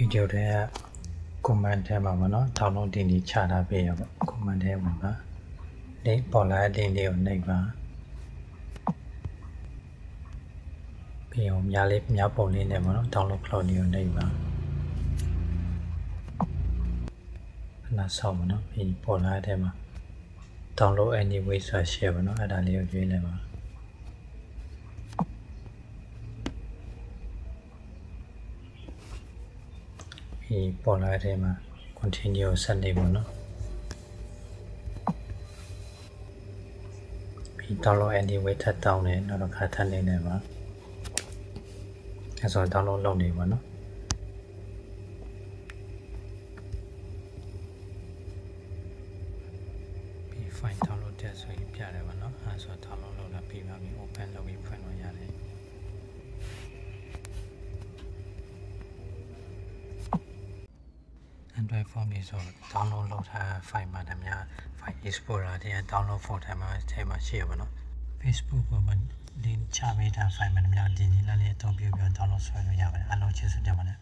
video ထဲက comment ထဲမှာပေါ့နော် download တင်ချထားပေးရပေါ့ comment ထဲမှာပါ link ပေါ်လာတဲ့ link လေးကိုနှိပ်ပါပြီးအောင်များပုံလေးနဲ့ပေါ့နော် download ဖလော့လေးကိုနှိပ်ပါနားဆောက်ပေါ့နော်ပြီးပေါ်လာတဲ့ထဲမှာ download anyway ဆိုတာ share ပေါ့နော်အဲ့ဒါလေးကိုရွေးလိုက်ပါပြီးပေါ်လာတဲ့ထဲမှာ continue ကိုဆက်နေပေါ့နော်ပြီး download anyway ထပ်တောင်းတယ်နောက်တစ်ခါထပ်နေတယ်ပါအဲ့ဆို download လုပ်နေပါနော်ပြီး file download တဲ့ဆိုရင်ပြတယ်ပါနော်အဲ့ဆို download လုပ်လာပြီးပါပြီ open လုပ်ပြီးဖွင့်လို့ရတယ် Android phone လေးဆို download လုပ်ထား file မှာတည်းများ file explorer တွေ download folder မှာထဲမှာရှိရပါတော့ Facebook ပေါ်မှာ link ချပေးထား file မှာတည်းများဒီနည်းလေးအသုံးပြုပြီး download ဆွဲလို့ရပါတယ်အားလုံးကျေးဇူးတင်ပါတယ်